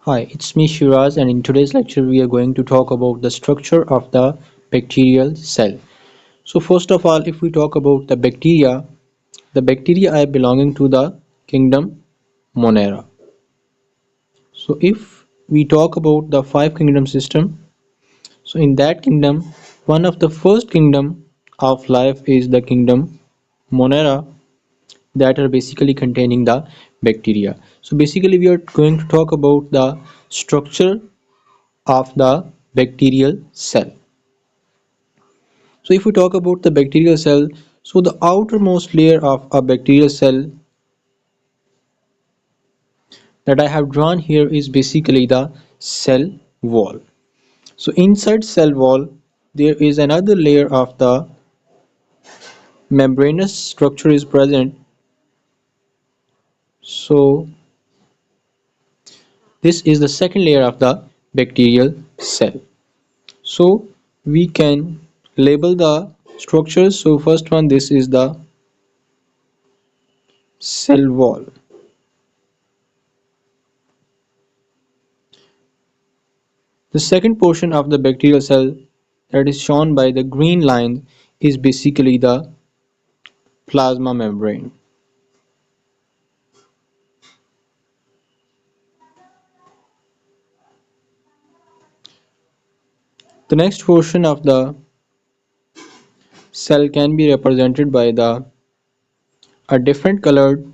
Hi, it's me Shiraz, and in today's lecture we are going to talk about the structure of the bacterial cell. So first of all, if we talk about the bacteria are belonging to the kingdom Monera. So if we talk about the five kingdom system, so in that kingdom, one of the first kingdom of life is the kingdom Monera, that are basically containing the bacteria. So basically we are going to talk about the structure of the bacterial cell. So if we talk about the bacterial cell, so the outermost layer of a bacterial cell that I have drawn here is basically the cell wall. So inside cell wall there is another layer of the membranous structure is present. So this is the second layer of the bacterial cell. So we can label the structures. So first one, this is the cell wall. The second portion of the bacterial cell that is shown by the green line is basically the plasma membrane. The next portion of the cell can be represented by a different colored.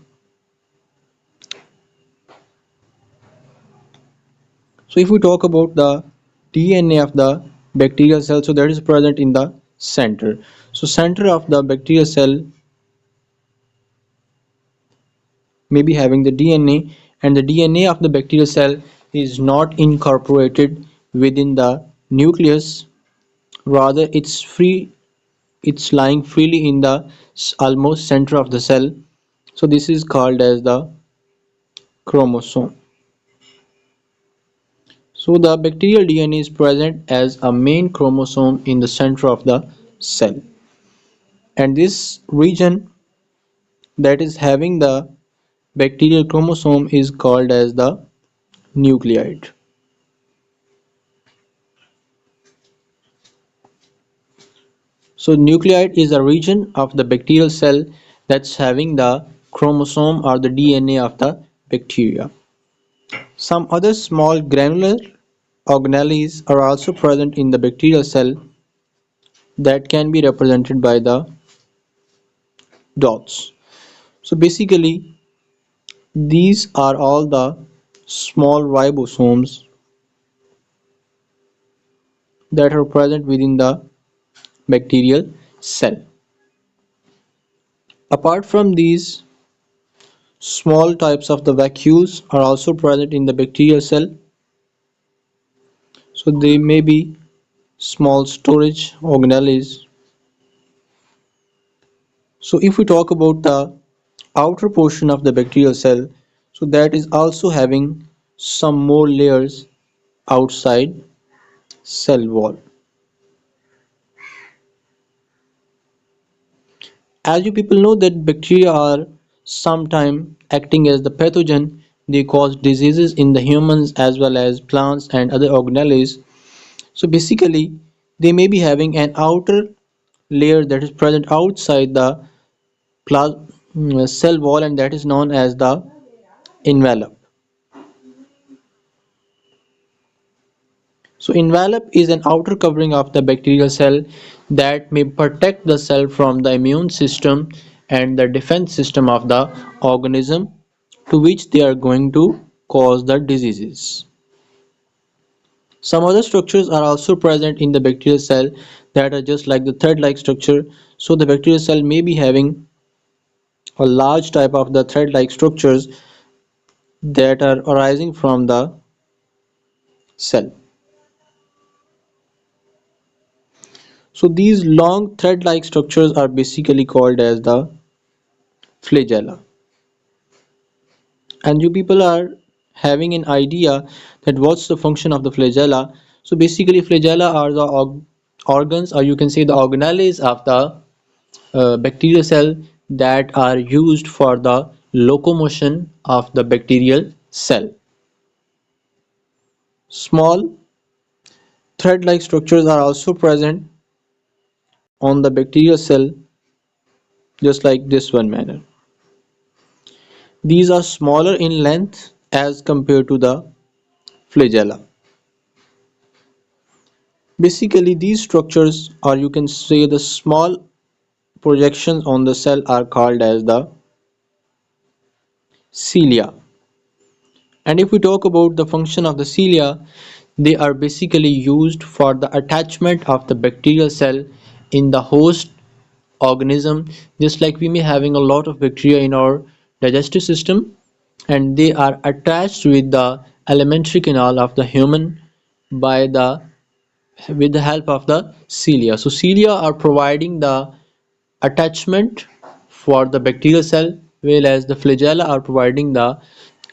So if we talk about the DNA of the bacterial cell, so that is present in the center. So center of the bacterial cell may be having the DNA, and the DNA of the bacterial cell is not incorporated within the nucleus, rather it's lying freely in the almost center of the cell. So this is called as the chromosome. So the bacterial DNA is present as a main chromosome in the center of the cell, and this region that is having the bacterial chromosome is called as the nucleate. So nucleate is a region of the bacterial cell that's having the chromosome or the DNA of the bacteria. Some other small granular organelles are also present in the bacterial cell that can be represented by the dots. So basically these are all the small ribosomes that are present within the bacterial cell. Apart from these, small types of the vacuoles are also present in the bacterial cell. So they may be small storage organelles. So if we talk about the outer portion of the bacterial cell, so that is also having some more layers outside cell wall. As you people know that bacteria are sometime acting as the pathogen, they cause diseases in the humans as well as plants and other organelles. So basically they may be having an outer layer that is present outside the cell wall, and that is known as the envelope. So envelope is an outer covering of the bacterial cell that may protect the cell from the immune system and the defense system of the organism to which they are going to cause the diseases. Some other structures are also present in the bacterial cell that are just like the thread-like structure. So the bacterial cell may be having a large type of the thread-like structures that are arising from the cell. So these long thread-like structures are basically called as the flagella. And you people are having an idea that what's the function of the flagella. So basically flagella are the organs, or you can say the organelles of the bacterial cell that are used for the locomotion of the bacterial cell. Small thread-like structures are also present on the bacterial cell, just like this one manner. These are smaller in length as compared to the flagella. Basically, these structures, or you can say the small projections on the cell, are called as the cilia. And if we talk about the function of the cilia, they are basically used for the attachment of the bacterial cell in the host organism. Just like we may having a lot of bacteria in our digestive system, and they are attached with the alimentary canal of the human by the with the help of the cilia. So cilia are providing the attachment for the bacterial cell, whereas the flagella are providing the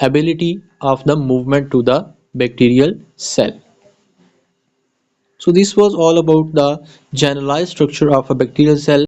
ability of the movement to the bacterial cell. So this was all about the generalized structure of a bacterial cell.